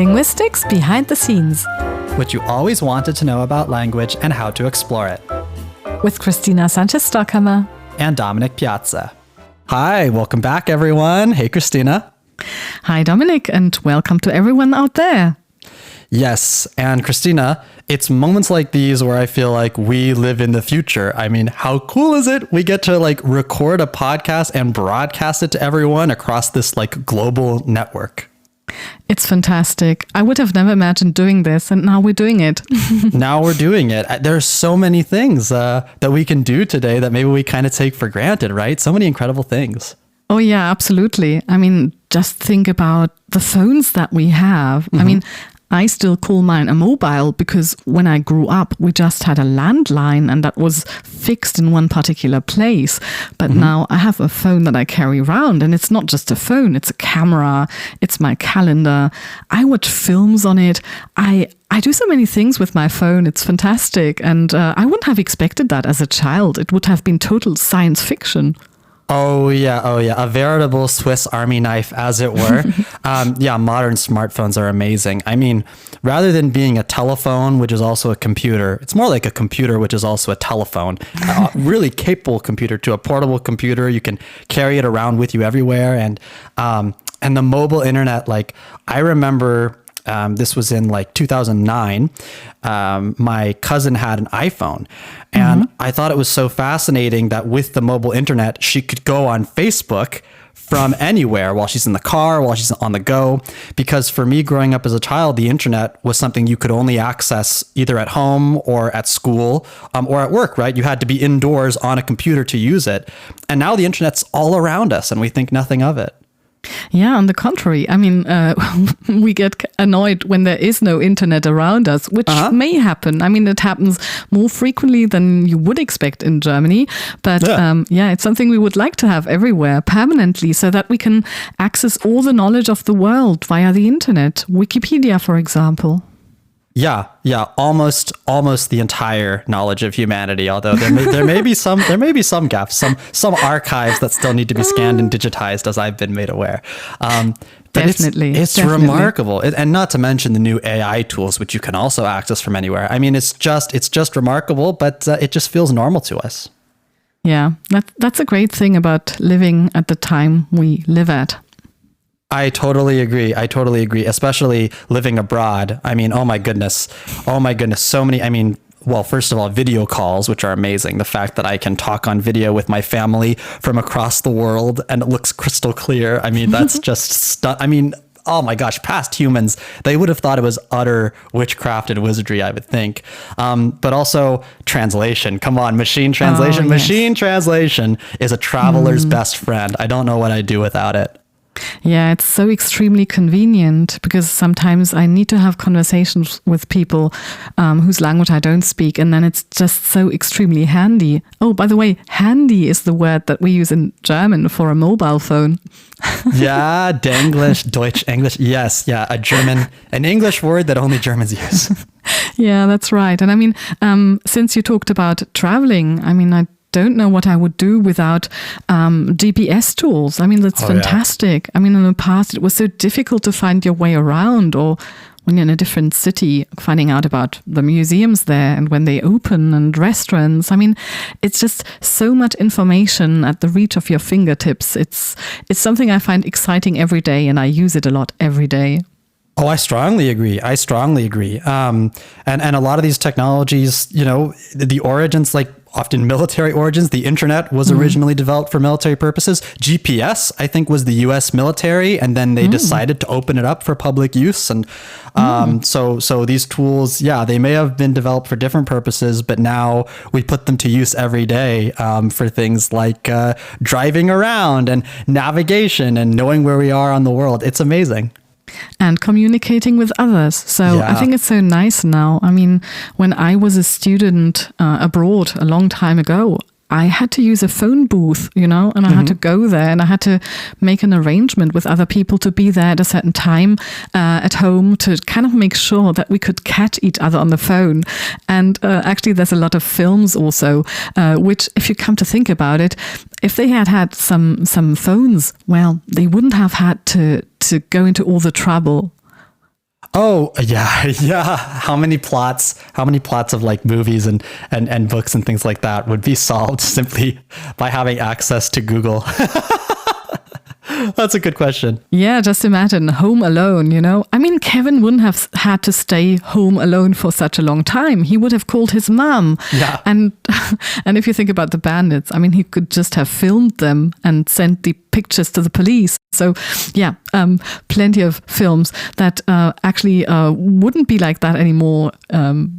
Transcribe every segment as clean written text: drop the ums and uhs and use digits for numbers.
Linguistics Behind the Scenes. What you always wanted to know about language and how to explore it. With Christina Sanchez-Stockhammer. And Dominic Piazza. Hi, welcome back everyone. Hey Christina. Hi Dominic, and welcome to everyone out there. Yes, and Christina, it's moments like these where I feel like we live in the future. I mean, how cool is it? We get to record a podcast and broadcast it to everyone across this global network. It's fantastic. I would have never imagined doing this, and now we're doing it. Now we're doing it. There's so many things that we can do today that maybe we kind of take for granted, right? So many incredible things. Oh, yeah, absolutely. I mean, just think about the phones that we have. Mm-hmm. I mean, I still call mine a mobile because when I grew up, we just had a landline and that was fixed in one particular place. But now I have a phone that I carry around, and it's not just a phone, it's a camera, it's my calendar. I watch films on it. I do so many things with my phone. It's fantastic. And I wouldn't have expected that as a child. It would have been total science fiction. Oh yeah. A veritable Swiss Army knife, as it were. Modern smartphones are amazing. I mean, rather than being a telephone, which is also a computer, it's more like a computer, which is also a telephone. A really capable computer to a portable computer. You can carry it around with you everywhere. And the mobile internet, I remember... this was in 2009. My cousin had an iPhone, and I thought it was so fascinating that with the mobile internet, she could go on Facebook from anywhere while she's in the car, while she's on the go. Because for me, growing up as a child, the internet was something you could only access either at home or at school or at work, right? You had to be indoors on a computer to use it. And now the internet's all around us and we think nothing of it. Yeah, on the contrary. I mean, we get annoyed when there is no internet around us, which may happen. I mean, it happens more frequently than you would expect in Germany. But it's something we would like to have everywhere permanently so that we can access all the knowledge of the world via the internet. Wikipedia, for example. Yeah, almost the entire knowledge of humanity. Although there may be some gaps, some archives that still need to be scanned and digitized, as I've been made aware. But definitely, it's remarkable, and not to mention the new AI tools, which you can also access from anywhere. I mean, it's just remarkable, but it just feels normal to us. Yeah, that's a great thing about living at the time we live at. I totally agree, especially living abroad. I mean, oh my goodness. So many, first of all, video calls, which are amazing. The fact that I can talk on video with my family from across the world and it looks crystal clear. I mean, that's just oh my gosh, past humans, they would have thought it was utter witchcraft and wizardry, I would think. But also translation. Come on, machine translation. Machine translation is a traveler's best friend. I don't know what I'd do without it. Yeah, it's so extremely convenient because sometimes I need to have conversations with people whose language I don't speak, and then it's just so extremely handy. Oh, by the way, handy is the word that we use in German for a mobile phone. Yeah, Denglish, Deutsch, English. Yes, yeah, an English word that only Germans use. Yeah, that's right. And I mean, since you talked about traveling, I don't know what I would do without GPS tools. I mean, that's fantastic. Yeah. I mean, in the past, it was so difficult to find your way around, or when you're in a different city, finding out about the museums there and when they open and restaurants. I mean, it's just so much information at the reach of your fingertips. It's something I find exciting every day, and I use it a lot every day. Oh, I strongly agree. And a lot of these technologies, the origins, often military origins. The internet was originally developed for military purposes. GPS, I think, was the US military, and then they decided to open it up for public use. And so these tools, they may have been developed for different purposes, but now we put them to use every day for things like driving around and navigation and knowing where we are on the world. It's amazing. And communicating with others. So I think it's so nice now. I mean, when I was a student abroad a long time ago, I had to use a phone booth, and I had to go there, and I had to make an arrangement with other people to be there at a certain time at home to kind of make sure that we could catch each other on the phone. And actually, there's a lot of films also, which, if you come to think about it, if they had some phones, well, they wouldn't have had to go into all the trouble. Oh yeah, yeah. How many plots of like movies and books and things like that would be solved simply by having access to Google? That's a good question. Yeah, just imagine Home Alone, you know? I mean, Kevin wouldn't have had to stay home alone for such a long time. He would have called his mom. Yeah. And if you think about the bandits, I mean, he could just have filmed them and sent the pictures to the police. So yeah, plenty of films that actually wouldn't be like that anymore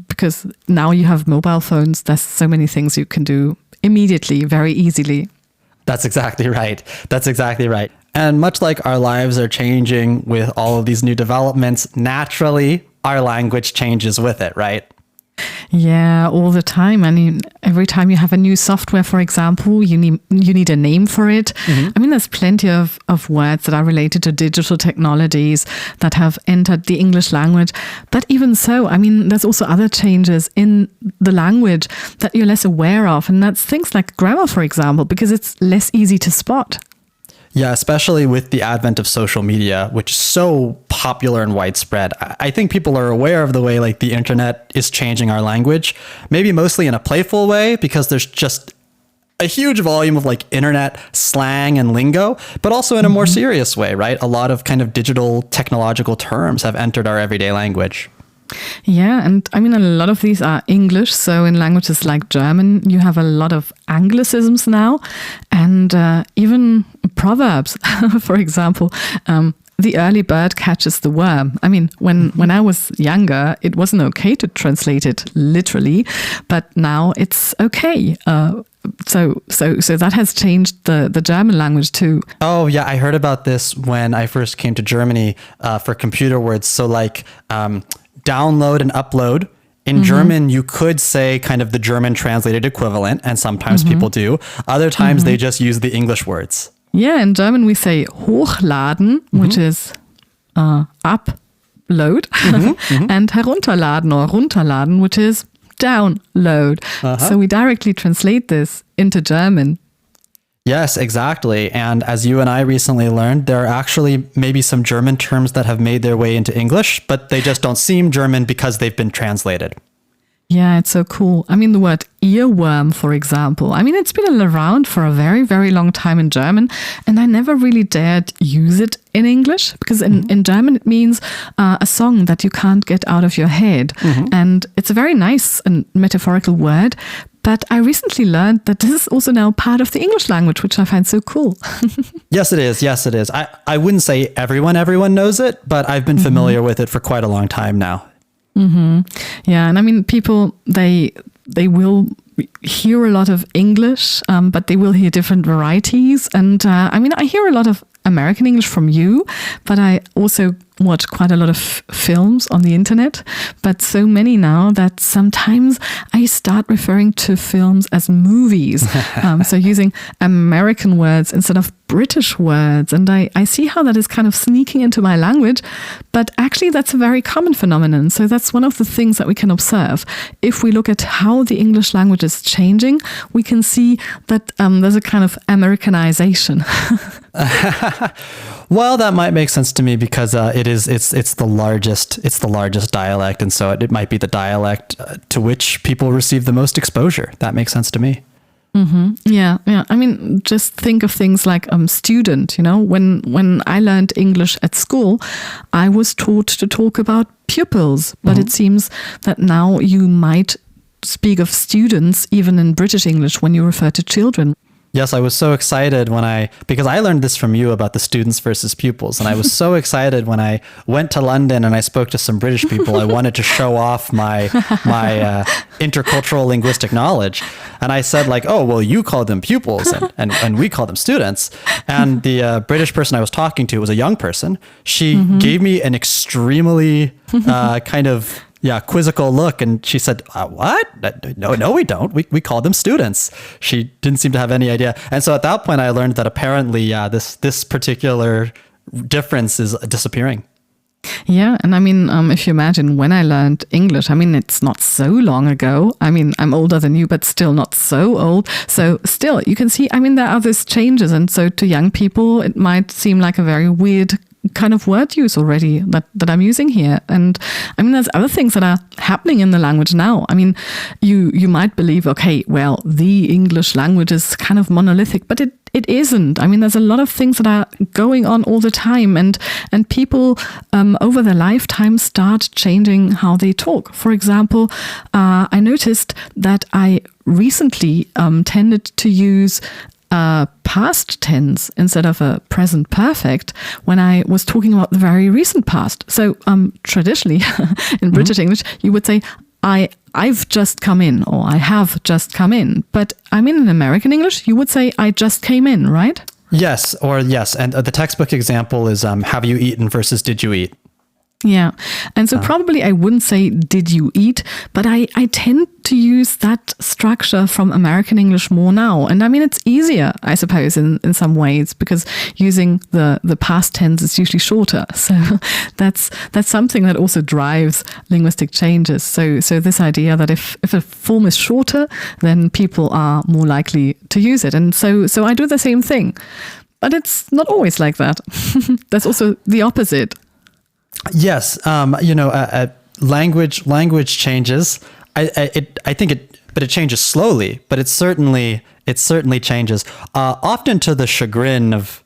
because now you have mobile phones. There's so many things you can do immediately, very easily. That's exactly right. That's exactly right. And much like our lives are changing with all of these new developments, naturally, our language changes with it, right? Yeah, all the time. I mean, every time you have a new software, for example, you need a name for it. Mm-hmm. I mean, there's plenty of words that are related to digital technologies that have entered the English language. But even so, I mean, there's also other changes in the language that you're less aware of. And that's things like grammar, for example, because it's less easy to spot. Yeah, especially with the advent of social media, which is so popular and widespread. I think people are aware of the way like the internet is changing our language, maybe mostly in a playful way because there's just a huge volume of like internet slang and lingo, but also in a more serious way, right? A lot of kind of digital technological terms have entered our everyday language. Yeah, and I mean, a lot of these are English. So in languages like German, you have a lot of Anglicisms now, and even proverbs. For example, the early bird catches the worm. I mean, when I was younger, it wasn't okay to translate it literally, but now it's okay. So that has changed the German language too. Oh yeah, I heard about this when I first came to Germany for computer words. So like download and upload. In German, you could say kind of the German translated equivalent, and sometimes people do. Other times they just use the English words. Yeah, in German we say hochladen, which is upload, and herunterladen or runterladen, which is download. So we directly translate this into German. Yes, exactly. And as you and I recently learned, there are actually maybe some German terms that have made their way into English, but they just don't seem German because they've been translated. Yeah, it's so cool. I mean, the word earworm, for example. I mean, it's been around for a very, very long time in German, and I never really dared use it in English because in German it means a song that you can't get out of your head. And it's a very nice and metaphorical word. But I recently learned that this is also now part of the English language, which I find so cool. Yes, it is. Yes, it is. I wouldn't say everyone knows it, but I've been familiar with it for quite a long time now. Yeah, and I mean, people, they will hear a lot of English, but they will hear different varieties. And I mean, I hear a lot of American English from you, but I also watch quite a lot of films on the internet, but so many now that sometimes I start referring to films as movies. So using American words instead of British words. And I see how that is kind of sneaking into my language, but actually that's a very common phenomenon. So that's one of the things that we can observe. If we look at how the English language is changing, we can see that there's a kind of Americanization. Well, that might make sense to me because it's the largest dialect, and so it might be the dialect to which people receive the most exposure. That makes sense to me. Yeah. I mean, just think of things like student. You know, when I learned English at school, I was taught to talk about pupils, but it seems that now you might speak of students even in British English when you refer to children. Yes, I was so excited because I learned this from you about the students versus pupils. And I was so excited when I went to London and I spoke to some British people. I wanted to show off my intercultural linguistic knowledge. And I said like, oh, well, you call them pupils and we call them students. And the British person I was talking to was a young person. She gave me an extremely kind of quizzical look. And she said, what? No, we don't. We call them students. She didn't seem to have any idea. And so at that point, I learned that apparently, this particular difference is disappearing. Yeah. And I mean, if you imagine when I learned English, I mean, it's not so long ago. I mean, I'm older than you, but still not so old. So still, you can see, I mean, there are these changes. And so to young people, it might seem like a very weird kind of word use already that I'm using here. And I mean, there's other things that are happening in the language now. I mean, you might believe, okay, well, the English language is kind of monolithic, but it isn't. I mean, there's a lot of things that are going on all the time, and people over their lifetime start changing how they talk. For example, I noticed that I recently tended to use past tense instead of a present perfect when I was talking about the very recent past. So traditionally in British English, you would say, I've just come in, or I have just come in. But I mean, in American English, you would say, I just came in, right? Yes, or yes. And the textbook example is have you eaten versus did you eat? Yeah. And so probably I wouldn't say, did you eat? But I tend to use that structure from American English more now. And I mean, it's easier, I suppose, in some ways, because using the past tense is usually shorter. So that's something that also drives linguistic changes. So this idea that if a form is shorter, then people are more likely to use it. And so I do the same thing. But it's not always like that. There's also the opposite. Yes, language changes. But it changes slowly. But it certainly changes. Often to the chagrin of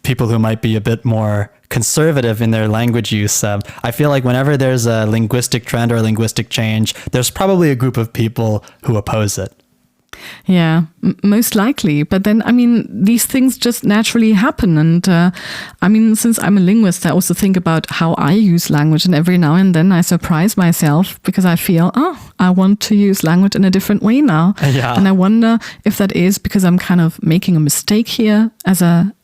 people who might be a bit more conservative in their language use. I feel like whenever there's a linguistic trend or a linguistic change, there's probably a group of people who oppose it. Yeah, most likely. But then, I mean, these things just naturally happen. And I mean, since I'm a linguist, I also think about how I use language. And every now and then I surprise myself because I feel, I want to use language in a different way now. Yeah. And I wonder if that is because I'm kind of making a mistake here as a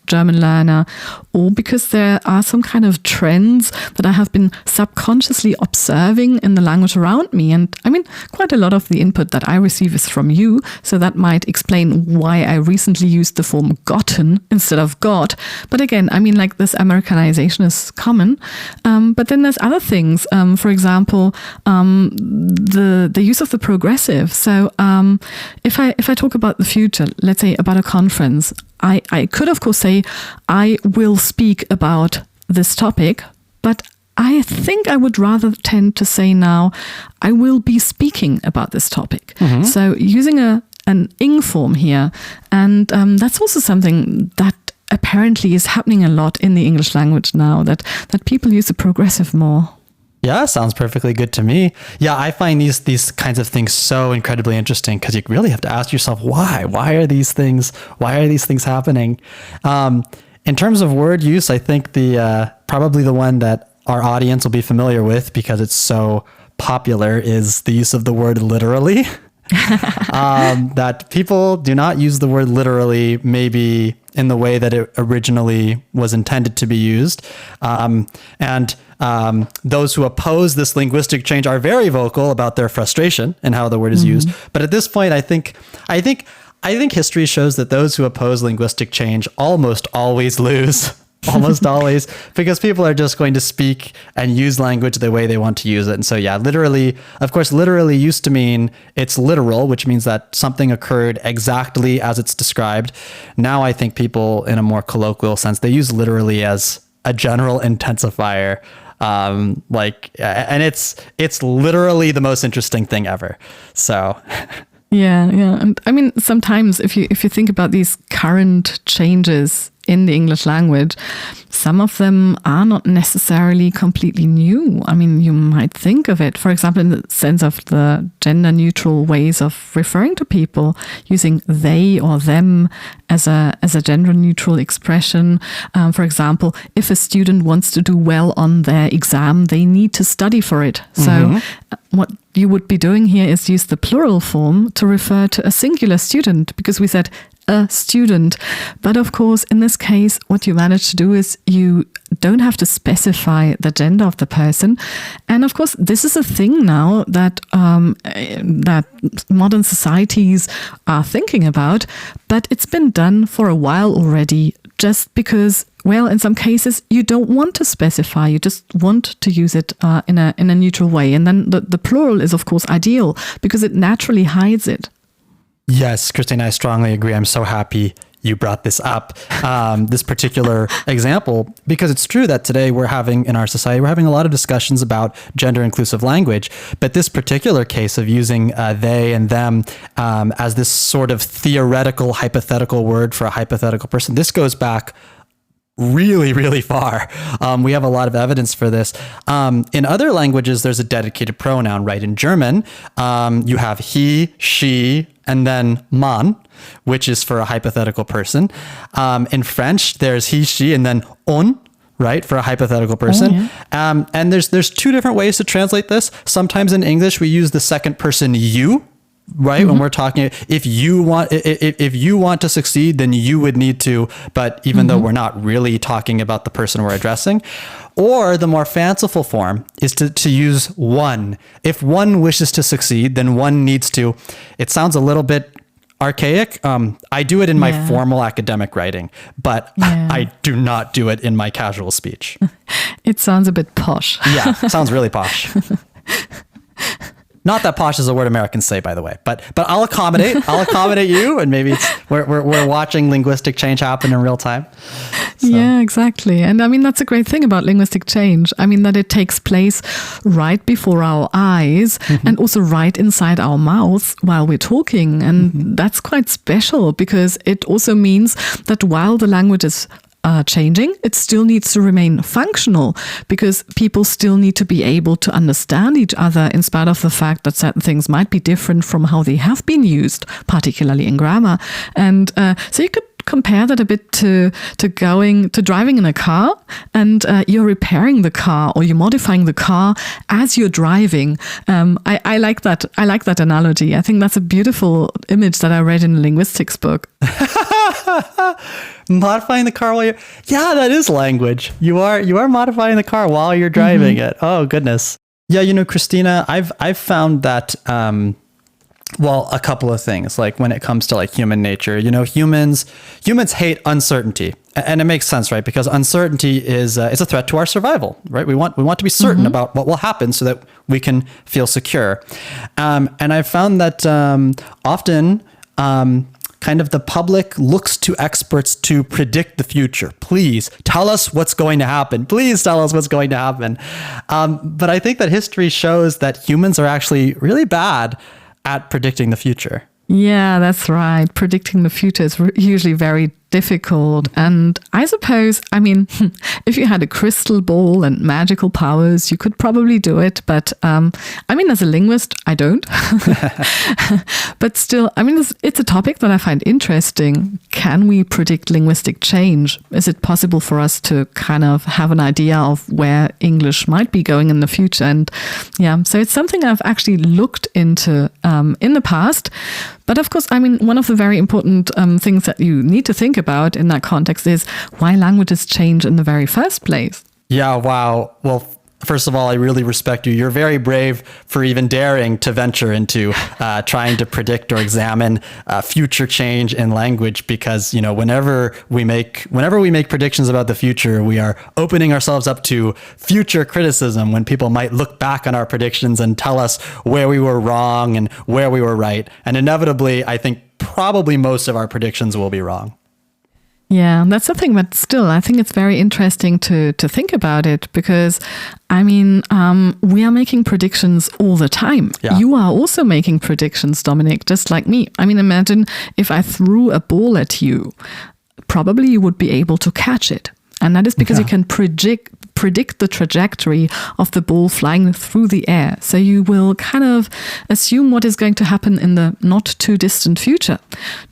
German learner, or because there are some kind of trends that I have been subconsciously observing in the language around me. And I mean, quite a lot of the input that I receive is from you, so that might explain why I recently used the form gotten instead of got. But again, I mean, like, this Americanization is common. But then there's other things. For example, the use of the progressive. So if I talk about the future, let's say about a conference, I could, of course, say, I will speak about this topic, but I think I would rather tend to say now, I will be speaking about this topic. Mm-hmm. So using an ing form here, and that's also something that apparently is happening a lot in the English language now, that people use the progressive more. Yeah, sounds perfectly good to me. Yeah, I find these kinds of things so incredibly interesting because you really have to ask yourself, why? Why are these things happening? In terms of word use, I think probably the one that our audience will be familiar with because it's so popular is the use of the word literally. That people do not use the word literally maybe in the way that it originally was intended to be used. And those who oppose this linguistic change are very vocal about their frustration and how the word is used. But at this point, I think history shows that those who oppose linguistic change almost always lose. Almost always, because people are just going to speak and use language the way they want to use it. And so, yeah, literally, of course, literally used to mean it's literal, which means that something occurred exactly as it's described. Now, I think people, in a more colloquial sense, they use literally as a general intensifier. And it's literally the most interesting thing ever. So. Yeah. And I mean, sometimes if you think about these current changes in the English language, some of them are not necessarily completely new. I mean, you might think of it, for example, in the sense of the gender neutral ways of referring to people, using they or them as a gender neutral expression. For example, if a student wants to do well on their exam, they need to study for it. So what you would be doing here is use the plural form to refer to a singular student, because we said a student. But of course, in this case, what you manage to do is you don't have to specify the gender of the person. And of course, this is a thing now that modern societies are thinking about, but it's been done for a while already, just because, well, in some cases, you don't want to specify, you just want to use it in a neutral way. And then the plural is, of course, ideal because it naturally hides it. Yes, Christina, I strongly agree. I'm so happy you brought this up, this particular example, because it's true that today in our society, we're having a lot of discussions about gender inclusive language. But this particular case of using they and them as this sort of theoretical, hypothetical word for a hypothetical person, this goes back really, really far. We have a lot of evidence for this. In other languages, there's a dedicated pronoun, right? In German, you have he, she, and then man, which is for a hypothetical person. In French, there's he, she, and then on, right, for a hypothetical person. Oh, yeah. And there's two different ways to translate this. Sometimes in English, we use the second person you, right? Mm-hmm. When we're talking, if you want to succeed, then you would need to, but even though we're not really talking about the person we're addressing. Or the more fanciful form is to use one. If one wishes to succeed, then one needs to. It sounds a little bit archaic. I do it in my formal academic writing, but I do not do it in my casual speech. It sounds a bit posh. Yeah, sounds really posh. Not that posh is a word Americans say, by the way, but I'll accommodate you, and maybe we're watching linguistic change happen in real time. So. Yeah, exactly. And I mean, that's a great thing about linguistic change. I mean, that it takes place right before our eyes and also right inside our mouths while we're talking. And that's quite special, because it also means that while the language is changing, it still needs to remain functional, because people still need to be able to understand each other in spite of the fact that certain things might be different from how they have been used, particularly in grammar. And so you could compare that a bit to driving in a car, and you're repairing the car or you're modifying the car as you're driving. I like that. I like that analogy. I think that's a beautiful image that I read in a linguistics book. Modifying the car while that is language. You are modifying the car while you're driving it. Oh goodness. Yeah, Christina, I've found that a couple of things, like when it comes to like human nature, humans hate uncertainty, and it makes sense, right? Because uncertainty is it's a threat to our survival, right? We want to be certain about what will happen so that we can feel secure. And I've found that often kind of the public looks to experts to predict the future. Please tell us what's going to happen. Please tell us what's going to happen. But I think that history shows that humans are actually really bad at predicting the future. Yeah, that's right. Predicting the future is usually very difficult. And I suppose, I mean, if you had a crystal ball and magical powers, you could probably do it. But I mean, as a linguist, I don't. But still, I mean, it's a topic that I find interesting. Can we predict linguistic change? Is it possible for us to kind of have an idea of where English might be going in the future? And yeah, so it's something I've actually looked into in the past. But of course, I mean, one of the very important things that you need to think about in that context is why languages change in the very first place. Yeah, wow. Well, first of all, I really respect you. You're very brave for even daring to venture into trying to predict or examine future change in language, because, whenever we make predictions about the future, we are opening ourselves up to future criticism, when people might look back on our predictions and tell us where we were wrong and where we were right. And inevitably, I think probably most of our predictions will be wrong. Yeah, that's the thing. But still, I think it's very interesting to think about it, because, I mean, we are making predictions all the time. Yeah. You are also making predictions, Dominic, just like me. I mean, imagine if I threw a ball at you, probably you would be able to catch it. And that is because you can predict the trajectory of the ball flying through the air. So you will kind of assume what is going to happen in the not too distant future.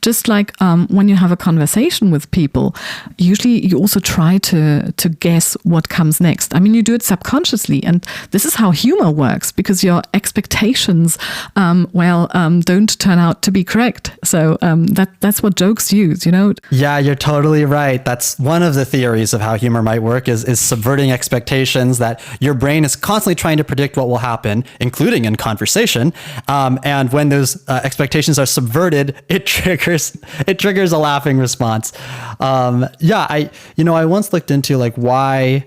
Just like when you have a conversation with people, usually you also try to guess what comes next. I mean, you do it subconsciously. And this is how humor works, because your expectations, don't turn out to be correct. So that's what jokes use, Yeah, you're totally right. That's one of the theories of how humor might work, is subverting expectations, that your brain is constantly trying to predict what will happen, including in conversation. And when those expectations are subverted, it triggers a laughing response. I once looked into like why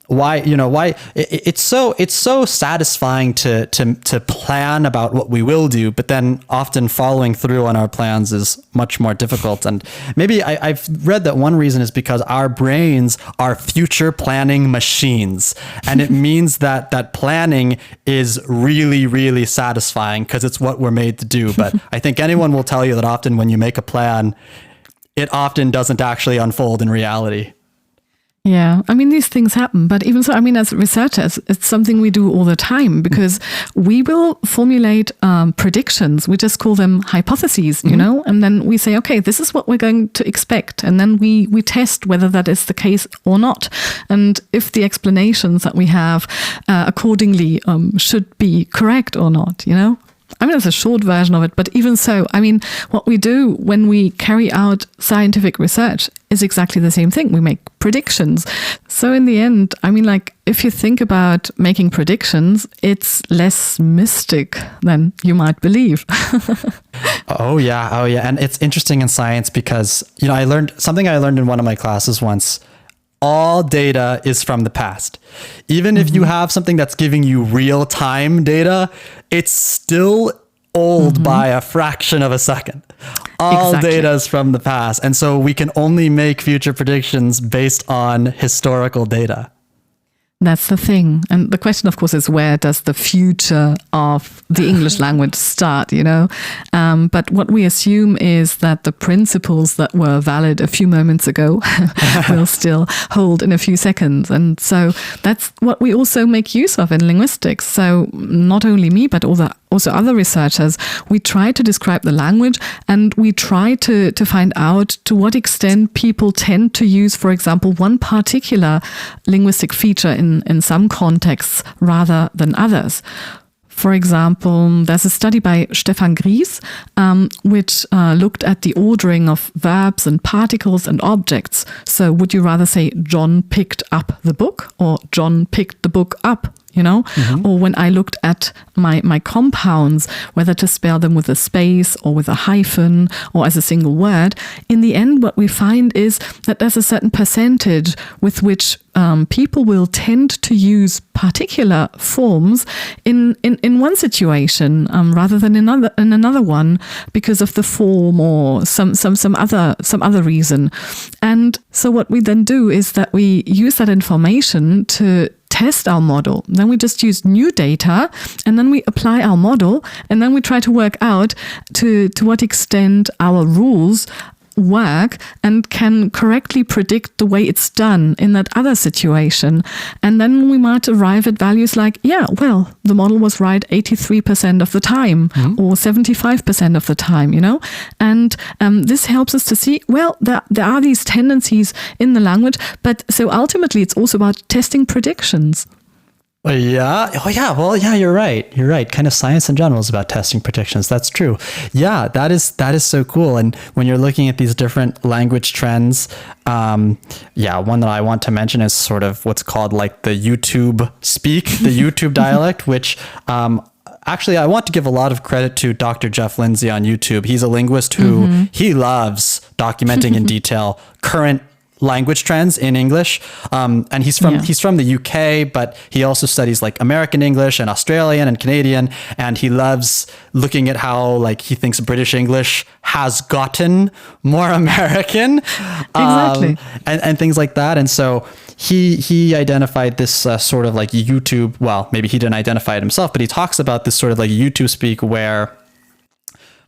it's so satisfying to plan about what we will do, but then often following through on our plans is much more difficult. And maybe I've read that one reason is because our brains are future planning machines, and it means that planning is really, really satisfying because it's what we're made to do. But I think anyone will tell you that often when you make a plan, it often doesn't actually unfold in reality. Yeah, I mean, these things happen. But even so, I mean, as researchers, it's something we do all the time because we will formulate predictions. We just call them hypotheses, you know, and then we say, okay, this is what we're going to expect. And then we test whether that is the case or not. And if the explanations that we have accordingly should be correct or not, you know. I mean, that's a short version of it, but even so, I mean, what we do when we carry out scientific research is exactly the same thing. We make predictions. So in the end, I mean, like, if you think about making predictions, it's less mystic than you might believe. Oh yeah. And it's interesting in science because, you know, I learned in one of my classes once. All data is from the past. Even if you have something that's giving you real-time data, it's still old by a fraction of a second. All data is from the past. And so we can only make future predictions based on historical data. That's the thing. And the question, of course, is where does the future of the English language start, you know? But what we assume is that the principles that were valid a few moments ago will still hold in a few seconds. And so that's what we also make use of in linguistics. So not only me, but also other researchers, we try to describe the language and we try to find out to what extent people tend to use, for example, one particular linguistic feature in some contexts rather than others. For example, there's a study by Stefan Gries, which looked at the ordering of verbs and particles and objects. So would you rather say John picked up the book or John picked the book up? You know, or when I looked at my compounds, whether to spell them with a space or with a hyphen or as a single word, in the end, what we find is that there's a certain percentage with which people will tend to use particular forms in one situation rather than in another one because of the form or some other reason. And so what we then do is that we use that information to test our model. Then we just use new data and then we apply our model and then we try to work out to what extent our rules work and can correctly predict the way it's done in that other situation. And then we might arrive at values like, yeah, well, the model was right 83% of the time or 75% of the time, you know? And this helps us to see, well, there are these tendencies in the language, but so ultimately it's also about testing predictions. Yeah. Oh, yeah. Well, yeah, you're right. You're right. Kind of science in general is about testing predictions. That's true. Yeah, that is so cool. And when you're looking at these different language trends, one that I want to mention is sort of what's called like the YouTube speak, the YouTube dialect, which actually, I want to give a lot of credit to Dr. Jeff Lindsay on YouTube. He's a linguist who he loves documenting in detail current language trends in English. And he's from the UK, but he also studies like American English and Australian and Canadian. And he loves looking at how like he thinks British English has gotten more American. Exactly. And things like that. And so he identified this sort of like YouTube, well, maybe he didn't identify it himself, but he talks about this sort of like YouTube speak where,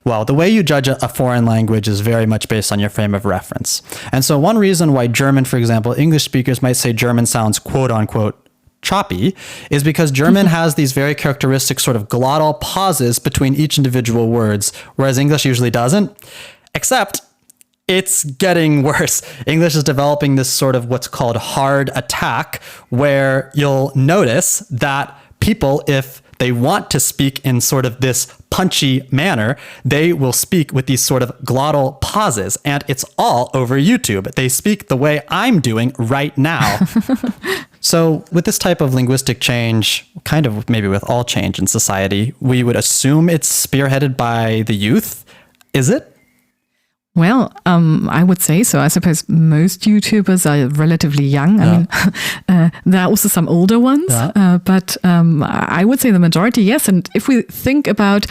well, the way you judge a foreign language is very much based on your frame of reference. And so one reason why German, for example, English speakers might say German sounds quote unquote choppy is because German has these very characteristic sort of glottal pauses between each individual words, whereas English usually doesn't, except it's getting worse. English is developing this sort of what's called hard attack, where you'll notice that people, if they want to speak in sort of this punchy manner, they will speak with these sort of glottal pauses, and it's all over YouTube. They speak the way I'm doing right now. So with this type of linguistic change, kind of maybe with all change in society, we would assume it's spearheaded by the youth. Is it? Well, I would say so. I suppose most YouTubers are relatively young. I mean, there are also some older ones, but I would say the majority, yes. And if we think about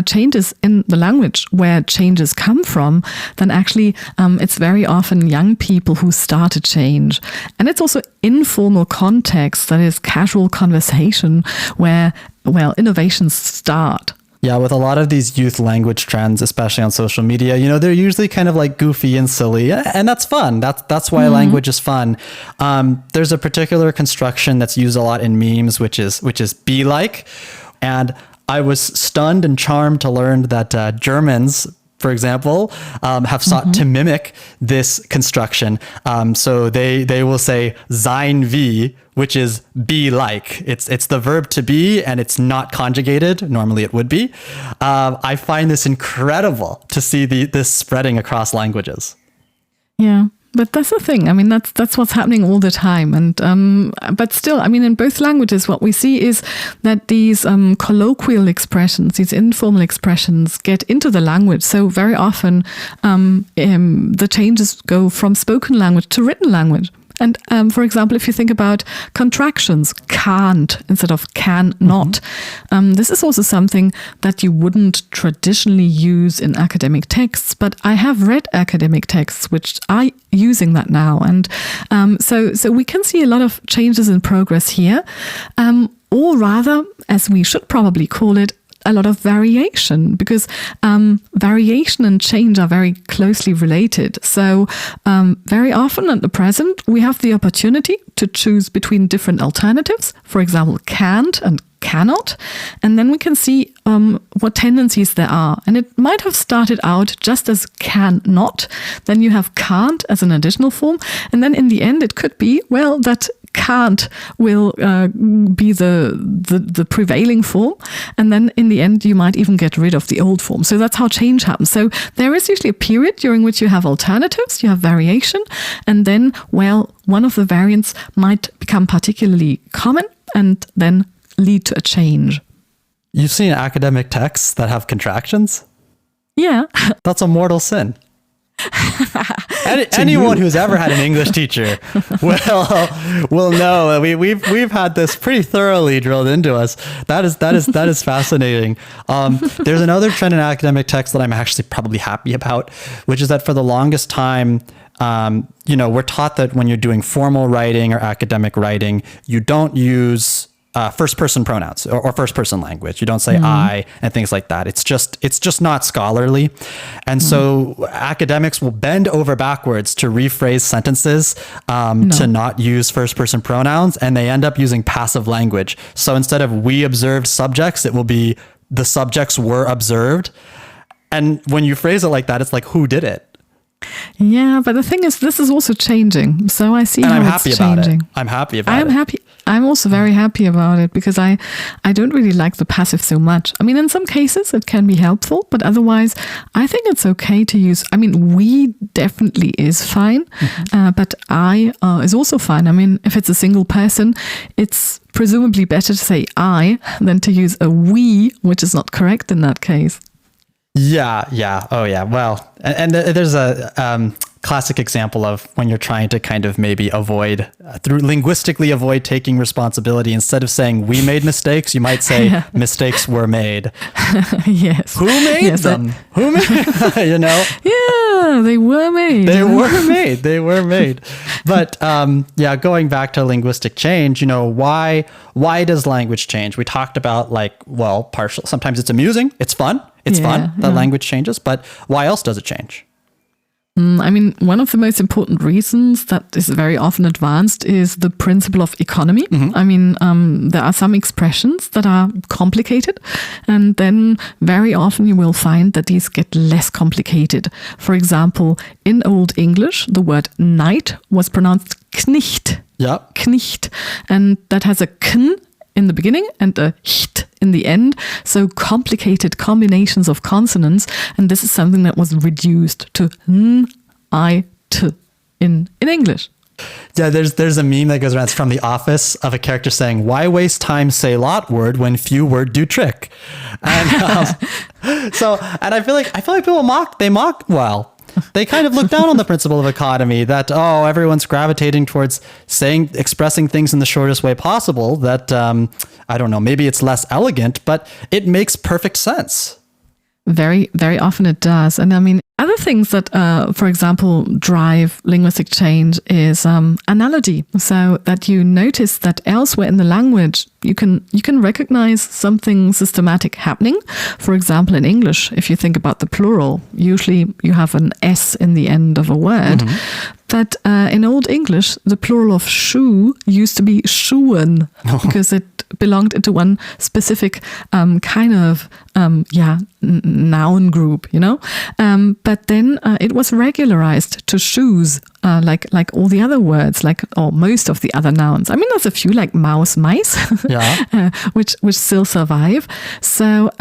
changes in the language, where changes come from, then actually it's very often young people who start a change. And it's also informal context, that is casual conversation, where, well, innovations start. Yeah, with a lot of these youth language trends, especially on social media, they're usually kind of like goofy and silly, and that's fun. That's why language is fun. There's a particular construction that's used a lot in memes, which is be like, and I was stunned and charmed to learn that Germans, for example, have sought to mimic this construction. So they will say sein wie, which is be like. It's the verb to be, and it's not conjugated. Normally it would be. I find this incredible to see this spreading across languages. Yeah. But that's the thing. I mean, that's what's happening all the time. And but still, I mean, in both languages, what we see is that these colloquial expressions, these informal expressions, get into the language. So very often, the changes go from spoken language to written language. And for example, if you think about contractions, can't instead of can not, this is also something that you wouldn't traditionally use in academic texts, but I have read academic texts which are using that now. And so we can see a lot of changes in progress here, or rather, as we should probably call it, a lot of variation, because variation and change are very closely related. So very often at the present, we have the opportunity to choose between different alternatives, for example, can't and cannot, and then we can see what tendencies there are. And it might have started out just as cannot, then you have can't as an additional form, and then in the end it could be, well, that can't will be the prevailing form, and then in the end you might even get rid of the old form. So that's how change happens. So there is usually a period during which you have alternatives, you have variation, and then, well, one of the variants might become particularly common and then lead to a change. You've seen academic texts that have contractions? Yeah. That's a mortal sin. Anyone who's ever had an English teacher will know. We've had this pretty thoroughly drilled into us. That is fascinating. There's another trend in academic text that I'm actually probably happy about, which is that for the longest time, we're taught that when you're doing formal writing or academic writing, you don't use first-person pronouns or first-person language. You don't say I and things like that. It's just not scholarly. And so academics will bend over backwards to rephrase sentences to not use first-person pronouns, and they end up using passive language. So instead of we observed subjects, it will be the subjects were observed. And when you phrase it like that, it's like, who did it? Yeah, but the thing is, this is also changing. So I see how it's changing. I'm happy about it. I'm happy. I'm also very happy about it, because I don't really like the passive so much. I mean, in some cases it can be helpful, but otherwise I think it's okay to use, I mean, we definitely is fine, but I is also fine. I mean, if it's a single person, it's presumably better to say I than to use a we, which is not correct in that case. Yeah. Oh, yeah. Well, and there's a classic example of when you're trying to kind of maybe linguistically avoid taking responsibility. Instead of saying we made mistakes, you might say mistakes were made. Yes. Who made them? Who made? Yeah, they were made. They were made. But going back to linguistic change, why does language change? We talked about partial. Sometimes it's amusing. It's fun. It's fun that language changes, but why else does it change? I mean, one of the most important reasons that is very often advanced is the principle of economy. I mean, there are some expressions that are complicated, and then very often you will find that these get less complicated. For example, in Old English, the word night was pronounced knicht. Yeah. Knicht. And that has a kn in the beginning and a cht in the end. So complicated combinations of consonants. And this is something that was reduced to n, I, t in English. Yeah, there's a meme that goes around. It's from The Office of a character saying, "Why waste time say lot word when few word do trick?" And and I feel like people mock. Well, they kind of look down on the principle of economy that, oh, everyone's gravitating towards expressing things in the shortest way possible. That, I don't know, maybe it's less elegant, but it makes perfect sense. Very, very often it does. And I mean, other things that, for example, drive linguistic change is analogy. So that you notice that elsewhere in the language, you can recognize something systematic happening. For example, in English, if you think about the plural, usually you have an S in the end of a word. But in Old English, the plural of shoe used to be schuhen because it belonged into one specific kind of noun group, you know. But then it was regularized to shoes, like all the other words, or most of the other nouns. I mean, there's a few like mouse, mice, which still survive. So.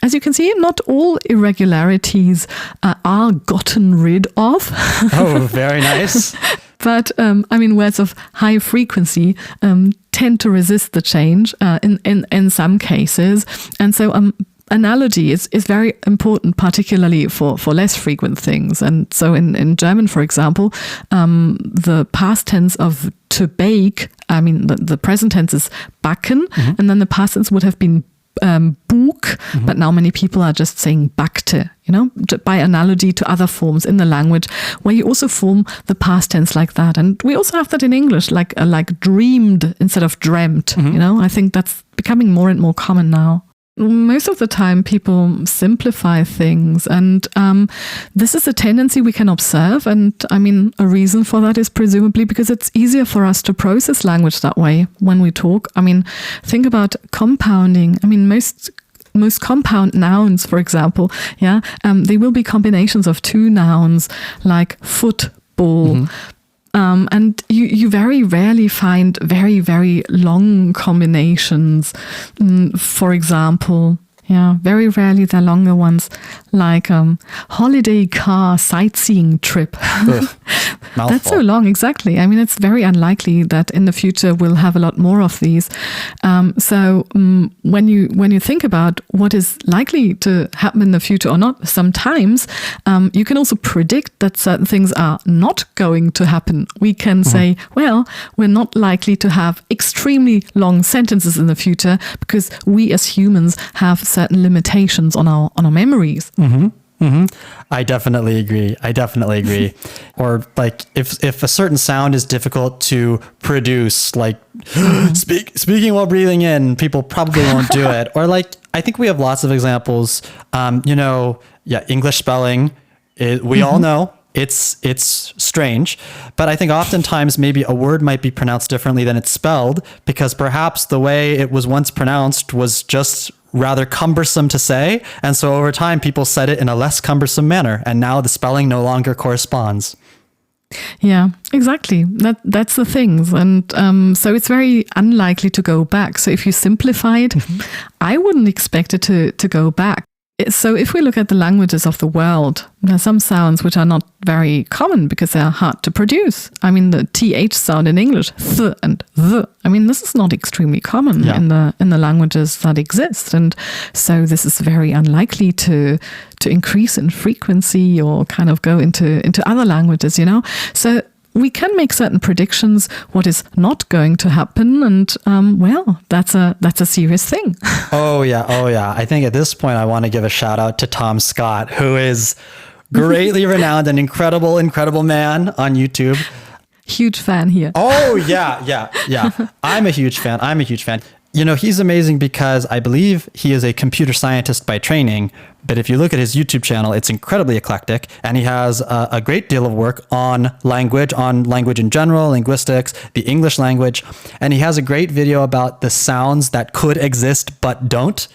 As you can see, not all irregularities are gotten rid of. Oh, very nice. But, I mean, words of high frequency tend to resist the change in some cases. And so analogy is very important, particularly for less frequent things. And so in German, for example, the past tense of to bake, I mean, the present tense is backen, and then the past tense would have been Bug, but now many people are just saying backte, you know, by analogy to other forms in the language where you also form the past tense like that. And we also have that in English, like dreamed instead of dreamt, you know. I think that's becoming more and more common now. Most of the time people simplify things, and this is a tendency we can observe. And I mean, a reason for that is presumably because it's easier for us to process language that way when we talk. I mean, think about compounding. I mean, most compound nouns, for example, they will be combinations of two nouns like football. And you very rarely find very, very long combinations. For example, very rarely they're longer ones, like holiday car sightseeing trip. That's so long, exactly. I mean, it's very unlikely that in the future we'll have a lot more of these. So when you think about what is likely to happen in the future or not, sometimes you can also predict that certain things are not going to happen. We can say, well, we're not likely to have extremely long sentences in the future because we as humans have certain limitations on our memories. I definitely agree. Or like if a certain sound is difficult to produce, like speaking while breathing in, people probably won't do it. Or like, I think we have lots of examples. English spelling, we all know it's strange, but I think oftentimes maybe a word might be pronounced differently than it's spelled because perhaps the way it was once pronounced was just rather cumbersome to say. And so over time, people said it in a less cumbersome manner. And now the spelling no longer corresponds. Yeah, exactly. That's the things. And so it's very unlikely to go back. So if you simplify it, I wouldn't expect it to go back. So if we look at the languages of the world, there are some sounds which are not very common because they are hard to produce. I mean, the TH sound in English, th and the. I mean, this is not extremely common in the languages that exist. And so this is very unlikely to increase in frequency or kind of go into other languages, you know. So we can make certain predictions what is not going to happen, and that's a serious thing. Oh yeah. I think at this point I want to give a shout out to Tom Scott, who is greatly renowned, an incredible man on YouTube. Huge fan here. Oh yeah. I'm a huge fan. You know, he's amazing because I believe he is a computer scientist by training. But if you look at his YouTube channel, it's incredibly eclectic. And he has a great deal of work on language in general, linguistics, the English language. And he has a great video about the sounds that could exist but don't.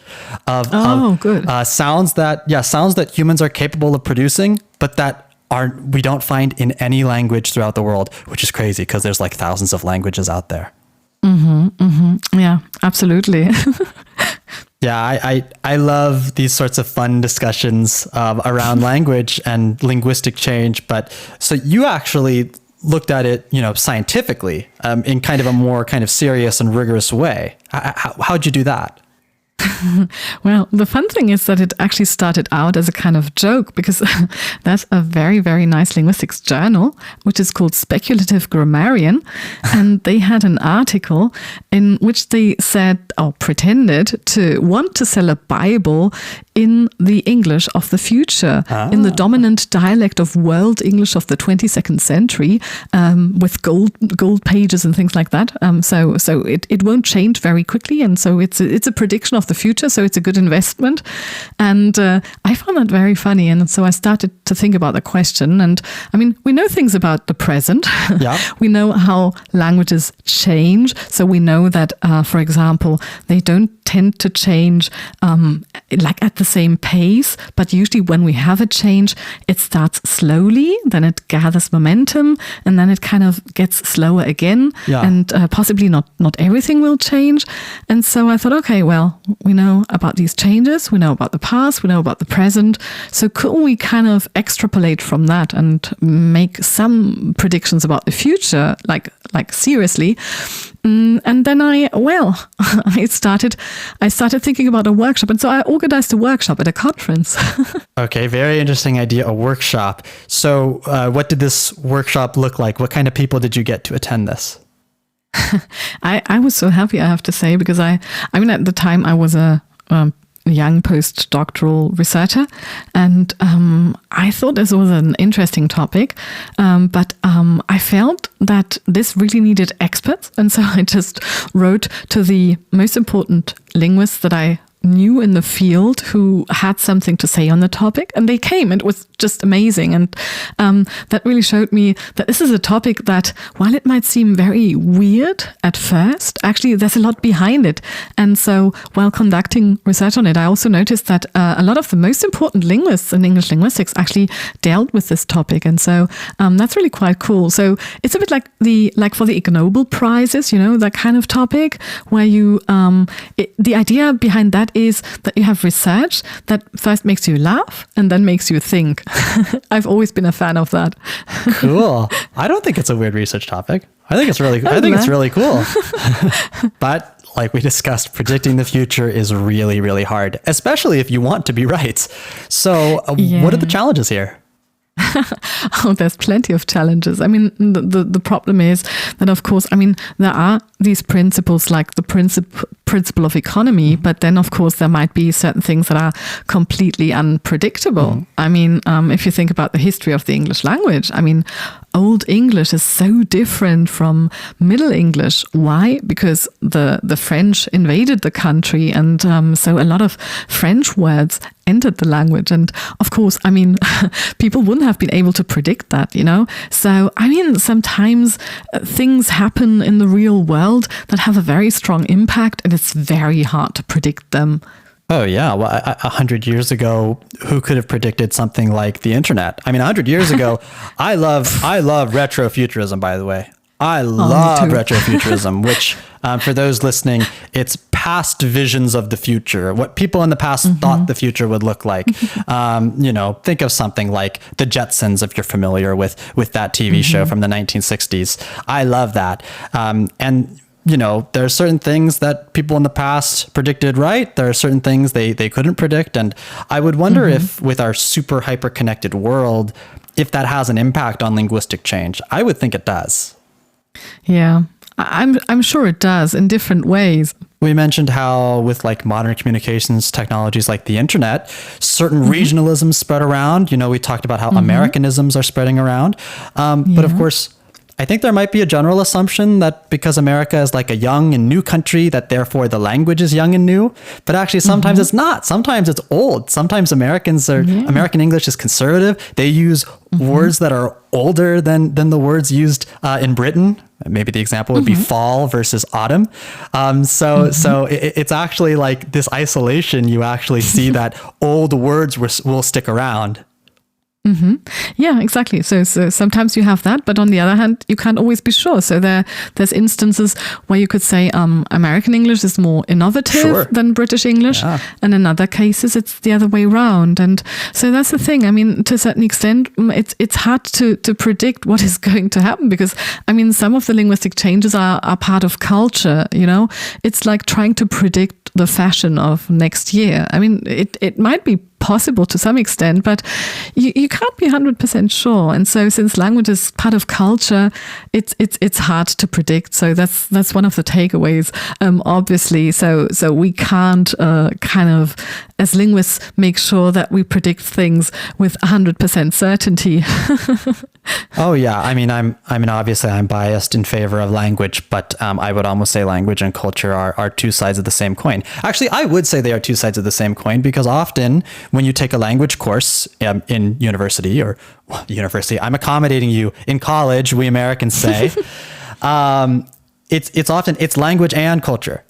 Good. Sounds that humans are capable of producing, but that we don't find in any language throughout the world, which is crazy because there's like thousands of languages out there. Yeah, absolutely. Yeah, I love these sorts of fun discussions around language and linguistic change. But so you actually looked at it, you know, scientifically in kind of a more kind of serious and rigorous way. How'd you do that? Well, the fun thing is that it actually started out as a kind of joke because there's a very, very nice linguistics journal, which is called Speculative Grammarian. And they had an article in which they said or pretended to want to sell a Bible in the English of the future, in the dominant dialect of world English of the 22nd century, with gold pages and things like that. So it won't change very quickly. And so it's a prediction of the future, so it's a good investment. And I found that very funny. And so I started to think about the question. And I mean, we know things about the present. Yeah. We know how languages change. So we know that, for example, they don't tend to change like at the same pace, but usually when we have a change, it starts slowly, then it gathers momentum, and then it kind of gets slower again. Yeah. And possibly not everything will change. And so I thought, okay, well, we know about these changes, we know about the past, we know about the present. So couldn't we kind of extrapolate from that and make some predictions about the future, like seriously? And then I started thinking about a workshop. And so I organized a workshop at a conference. Okay, very interesting idea, a workshop. So what did this workshop look like? What kind of people did you get to attend this? I was so happy, I have to say, because I mean, at the time I was a young postdoctoral researcher, and I thought this was an interesting topic, but I felt that this really needed experts, and so I just wrote to the most important linguists that I knew in the field who had something to say on the topic, and they came. It was just amazing, and that really showed me that this is a topic that, while it might seem very weird at first, actually there's a lot behind it. And so while conducting research on it, I also noticed that a lot of the most important linguists in English linguistics actually dealt with this topic, and so that's really quite cool. So it's a bit like for the Ig Nobel prizes, that kind of topic where you the idea behind that is that you have research that first makes you laugh and then makes you think. I've always been a fan of that. Cool. I don't think it's a weird research topic. I think it's really cool. But like we discussed, predicting the future is really, really hard, especially if you want to be right. So what are the challenges here? Oh, there's plenty of challenges. I mean, the problem is that, of course, I mean, there are these principles like the principle of economy, but then, of course, there might be certain things that are completely unpredictable. I mean, if you think about the history of the English language, I mean, Old English is so different from Middle English. Why? Because the French invaded the country, and so a lot of French words entered the language. And of course, I mean, people wouldn't have been able to predict that, So, I mean, sometimes things happen in the real world that have a very strong impact, and it's very hard to predict them. Oh, yeah. Well, 100 years ago, who could have predicted something like the internet? I mean, 100 years ago, I love retrofuturism, by the way. I love retrofuturism, which for those listening, it's past visions of the future, what people in the past thought the future would look like. Think of something like the Jetsons, if you're familiar with that TV show from the 1960s. I love that. And there are certain things that people in the past predicted right. There are certain things they couldn't predict. And I would wonder if with our super hyper connected world, if that has an impact on linguistic change. I would think it does. Yeah, I'm sure it does in different ways. We mentioned how with like modern communications technologies like the internet, certain regionalisms spread around. We talked about how Americanisms are spreading around. But of course, I think there might be a general assumption that because America is like a young and new country, that therefore the language is young and new. But actually, sometimes it's not. Sometimes it's old. Sometimes American English is conservative. They use words that are older than the words used in Britain. Maybe the example would be fall versus autumn. So it's actually like this isolation. You actually see that old words will stick around. Yeah, exactly. So sometimes you have that, but on the other hand, you can't always be sure. So there's instances where you could say American English is more innovative than British English, and in other cases it's the other way around. And so that's the thing. I mean, to a certain extent, it's hard to predict what is going to happen because I mean, some of the linguistic changes are part of culture. You know, it's like trying to predict the fashion of next year. I mean, it might be possible to some extent, but you can't be 100% sure. And so since language is part of culture, it's hard to predict. So that's one of the takeaways, obviously. So we can't kind of, as linguists, make sure that we predict things with 100% certainty. Oh yeah, I mean, obviously I'm biased in favor of language, but I would almost say language and culture are two sides of the same coin. Actually, I would say they are two sides of the same coin because often when you take a language course in university, I'm accommodating you, in college, we Americans say, it's language and culture.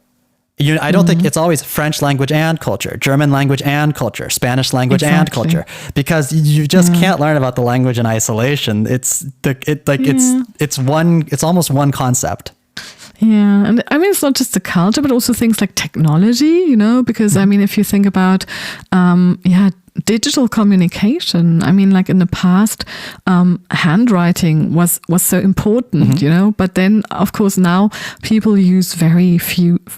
I don't think it's always French language and culture, German language and culture, Spanish language and culture, because you just can't learn about the language in isolation. It's almost one concept. Yeah, and I mean, it's not just the culture, but also things like technology, you know, because I mean, if you think about, digital communication, I mean, like in the past, handwriting was so important, you know, but then of course now people use very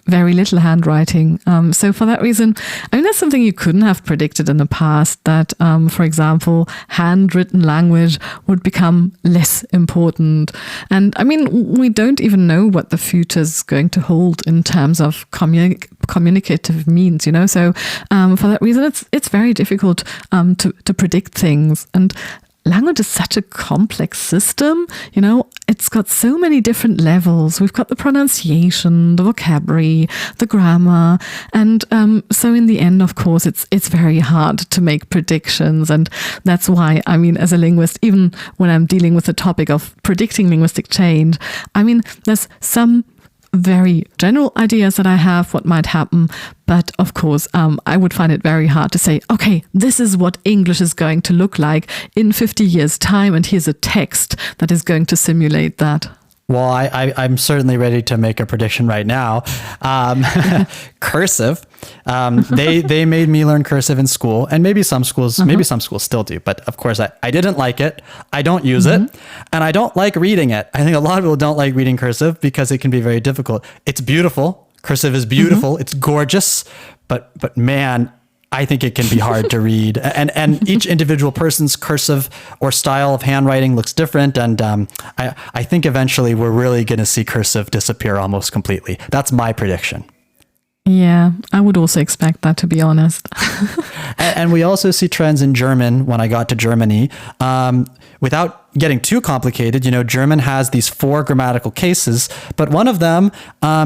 little handwriting. So for that reason, I mean, that's something you couldn't have predicted in the past, that, for example, handwritten language would become less important. And I mean, we don't even know what the future is going to hold in terms of communicative means, you know. So for that reason, it's very difficult to predict things. And language is such a complex system, you know. It's got so many different levels. We've got the pronunciation, the vocabulary, the grammar, and so in the end, of course, it's very hard to make predictions. And that's why, I mean, as a linguist, even when I'm dealing with the topic of predicting linguistic change, I mean, there's some very general ideas that I have what might happen, but of course I would find it very hard to say, okay, this is what English is going to look like in 50 years time, and here's a text that is going to simulate that. Well, I'm certainly ready to make a prediction right now. Cursive. They made me learn cursive in school, and maybe some schools still do. But of course, I didn't like it. I don't use it, and I don't like reading it. I think a lot of people don't like reading cursive because it can be very difficult. It's beautiful. Cursive is beautiful. It's gorgeous, but man, I think it can be hard to read, and each individual person's cursive or style of handwriting looks different. And I think eventually we're really going to see cursive disappear almost completely. That's my prediction. Yeah, I would also expect that, to be honest. And we also see trends in German when I got to Germany. Without getting too complicated, you know, German has these 4 grammatical cases, but one of them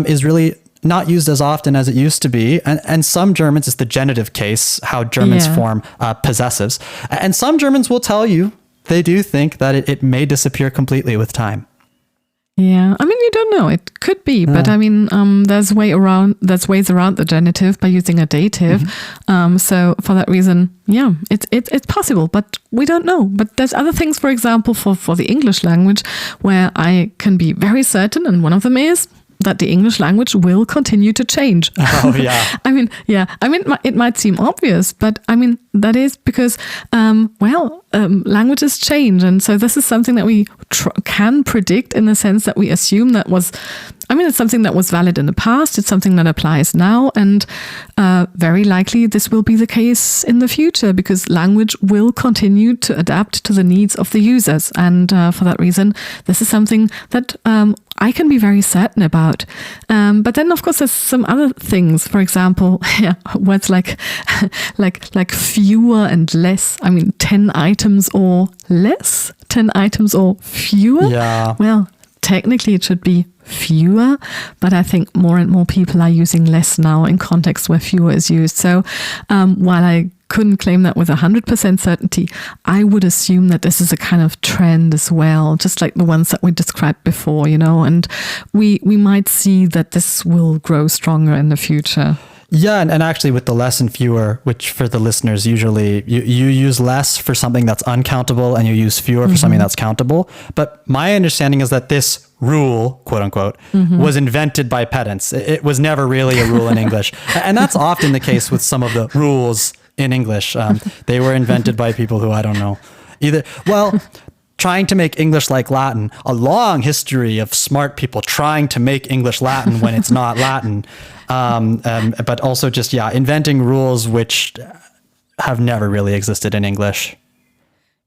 is really not used as often as it used to be. And some Germans, it's the genitive case, how Germans form possessives. And some Germans will tell you they do think that it may disappear completely with time. Yeah, I mean, you don't know. It could be, but I mean, there's ways around the genitive by using a dative. So for that reason, yeah, it's possible, but we don't know. But there's other things, for example, for the English language, where I can be very certain, and one of them is that the English language will continue to change. Oh, yeah. I mean, it might seem obvious, but I mean, that is because, languages change. And so this is something that we can predict, in the sense that we assume it's something that was valid in the past. It's something that applies now. And very likely this will be the case in the future, because language will continue to adapt to the needs of the users. And for that reason, this is something that I can be very certain about. But then, of course, there's some other things. For example, words like fewer and less. I mean, 10 items or less, 10 items or fewer. Yeah. Well, technically it should be fewer, but I think more and more people are using less now in contexts where fewer is used. So while I couldn't claim that with 100% certainty, I would assume that this is a kind of trend as well, just like the ones that we described before, you know, and we might see that this will grow stronger in the future. Yeah, and actually with the less and fewer, which for the listeners, usually you use less for something that's uncountable and you use fewer for something that's countable. But my understanding is that this rule, quote unquote, was invented by pedants. It was never really a rule in English. And that's often the case with some of the rules in English. They were invented by people who, I don't know, trying to make English like Latin, a long history of smart people trying to make English Latin when it's not Latin. But also just, inventing rules which have never really existed in English.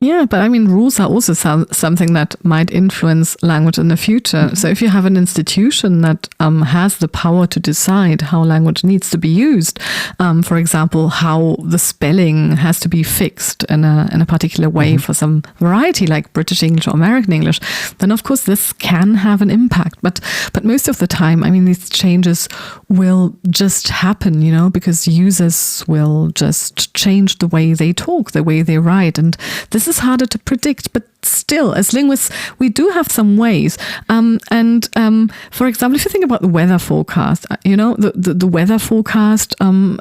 Yeah, but I mean, rules are also something that might influence language in the future. So if you have an institution that has the power to decide how language needs to be used, for example, how the spelling has to be fixed in a particular way for some variety, like British English or American English, then of course this can have an impact. But most of the time, I mean, these changes will just happen, because users will just change the way they talk, the way they write. And this is harder to predict, but still, as linguists, we do have some ways. For example, if you think about the weather forecast, the weather forecast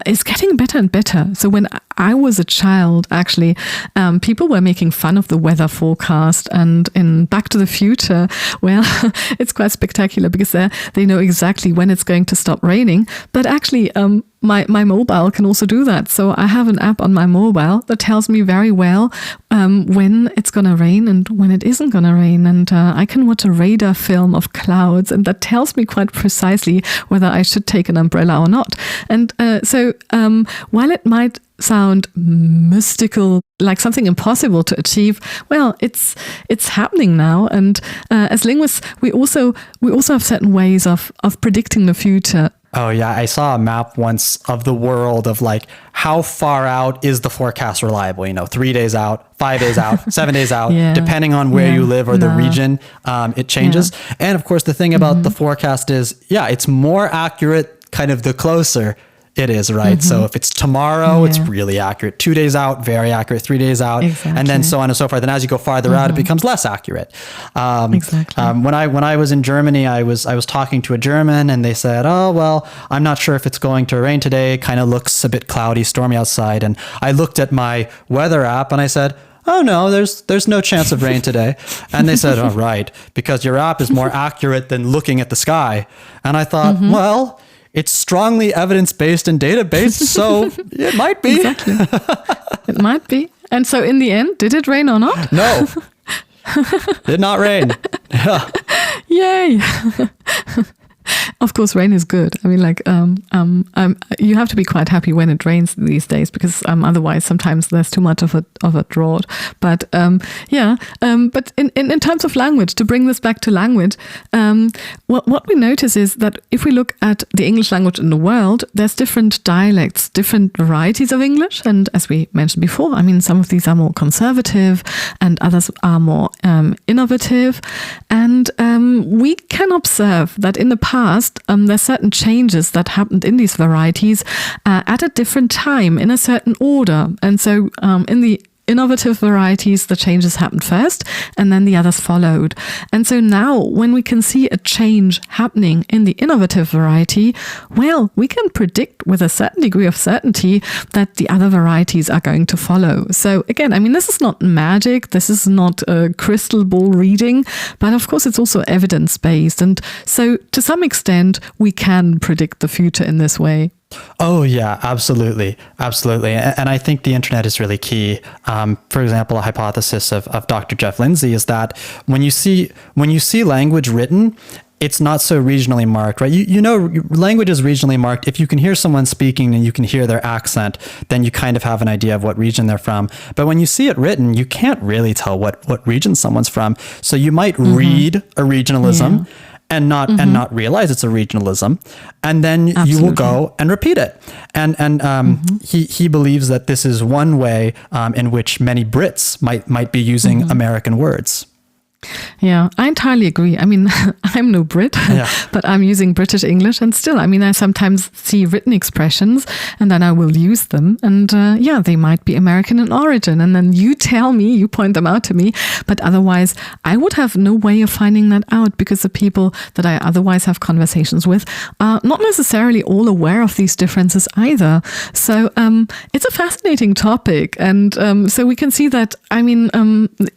is getting better and better. So when I was a child, actually, people were making fun of the weather forecast. And in Back to the Future, well, it's quite spectacular because they know exactly when it's going to stop raining. But actually, my mobile can also do that. So I have an app on my mobile that tells me very well when it's going to rain and when it isn't going to rain. And I can watch a radar film of clouds, and that tells me quite precisely whether I should take an umbrella or not. And so while it might sound mystical, like something impossible to achieve, well, it's happening now. And as linguists, we also have certain ways of predicting the future. Oh yeah, I saw a map once of the world of like how far out is the forecast reliable? 3 days out, 5 days out, 7 days out, depending on where you live or the region, it changes. Yeah. And of course, the thing about the forecast is, it's more accurate kind of the closer it is, right? So if it's tomorrow, it's really accurate. 2 days out, very accurate. 3 days out, and then so on and so forth. And as you go farther out, it becomes less accurate. Exactly. When I was in Germany, I was talking to a German, and they said, "Oh well, I'm not sure if it's going to rain today. It kind of looks a bit cloudy, stormy outside." And I looked at my weather app, and I said, "Oh no, there's no chance of rain today." And they said, "Oh right, because your app is more accurate than looking at the sky." And I thought, well, it's strongly evidence-based and data-based, so it might be. Exactly. It might be. And so in the end, did it rain or not? No. Did not rain. Yeah. Yay. Of course, rain is good. I mean, you have to be quite happy when it rains these days, because otherwise sometimes there's too much of a drought. But but in terms of language, to bring this back to language, what we notice is that if we look at the English language in the world, there's different dialects, different varieties of English. And as we mentioned before, I mean, some of these are more conservative and others are more innovative. And we can observe that in the past, there's certain changes that happened in these varieties at a different time, in a certain order. And so in the innovative varieties, the changes happened first and then the others followed. And so now when we can see a change happening in the innovative variety, well, we can predict with a certain degree of certainty that the other varieties are going to follow. So again, I mean, this is not magic. This is not a crystal ball reading, but of course it's also evidence-based. And so to some extent, we can predict the future in this way. Oh yeah, absolutely. Absolutely. And I think the internet is really key. For example, a hypothesis of Dr. Jeff Lindsay is that when you see language written, it's not so regionally marked, right? Language is regionally marked. If you can hear someone speaking and you can hear their accent, then you kind of have an idea of what region they're from. But when you see it written, you can't really tell what region someone's from. So you might read a regionalism and not realize it's a regionalism, and then you will go and repeat it. And he believes that this is one way in which many Brits might be using American words. Yeah, I entirely agree. I mean, I'm no Brit, but I'm using British English, and still, I mean, I sometimes see written expressions and then I will use them. And they might be American in origin. And then you tell me, you point them out to me. But otherwise, I would have no way of finding that out, because the people that I otherwise have conversations with are not necessarily all aware of these differences either. So it's a fascinating topic. And so we can see that, I mean,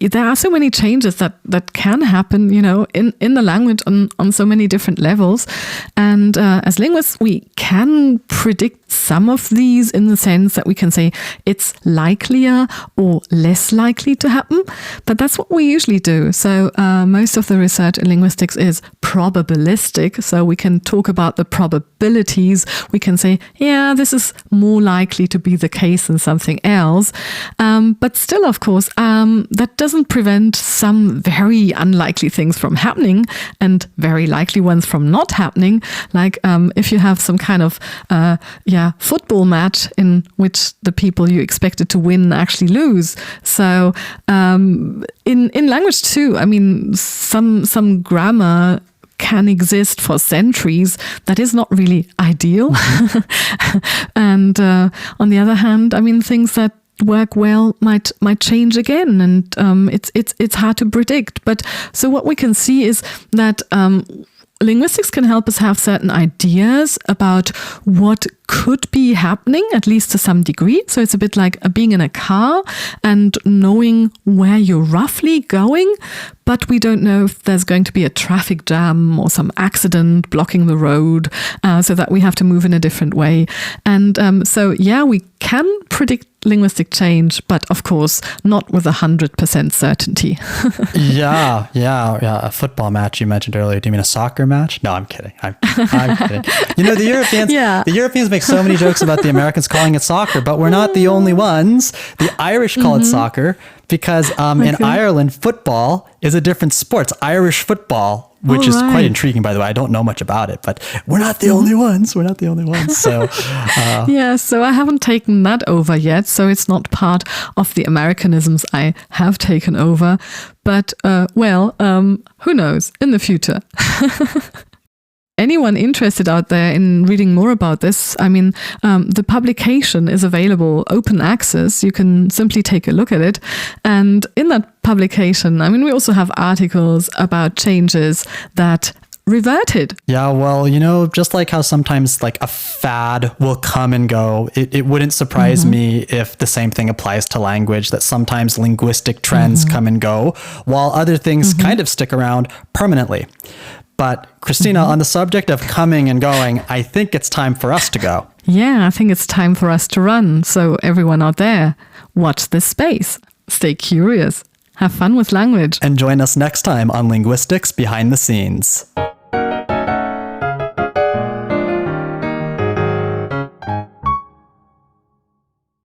there are so many changes that can happen, in the language on so many different levels. And as linguists, we can predict some of these in the sense that we can say it's likelier or less likely to happen. But that's what we usually do. So most of the research in linguistics is probabilistic. So we can talk about the probabilities. We can say, yeah, this is more likely to be the case than something else. But still, of course, that doesn't prevent some very unlikely things from happening and very likely ones from not happening. Like if you have some kind of football match in which the people you expected to win actually lose. So in language too, I mean, some grammar can exist for centuries. That is not really ideal. And on the other hand, I mean, things that work well might change again, and it's hard to predict. But so what we can see is that linguistics can help us have certain ideas about what could be happening, at least to some degree. So it's a bit like being in a car and knowing where you're roughly going, but we don't know if there's going to be a traffic jam or some accident blocking the road, so that we have to move in a different way. And we can predict linguistic change, but of course not with 100% certainty. Yeah. A football match you mentioned earlier. Do you mean a soccer match? No, I'm kidding. I'm kidding. The Europeans make so many jokes about the Americans calling it soccer, but we're not the only ones. The Irish call it soccer because in Ireland, football is a different sport. It's Irish football, which is quite intriguing, by the way. I don't know much about it, but we're not the only ones. We're not the only ones. So, so I haven't taken that over yet. So it's not part of the Americanisms I have taken over. But, who knows in the future? Anyone interested out there in reading more about this, I mean, the publication is available, open access. You can simply take a look at it. And in that publication, I mean, we also have articles about changes that reverted. Yeah, well, just like how sometimes like a fad will come and go, it wouldn't surprise me if the same thing applies to language, that sometimes linguistic trends come and go, while other things kind of stick around permanently. But Christina, on the subject of coming and going, I think it's time for us to go. Yeah, I think it's time for us to run. So everyone out there, watch this space. Stay curious. Have fun with language. And join us next time on Linguistics Behind the Scenes.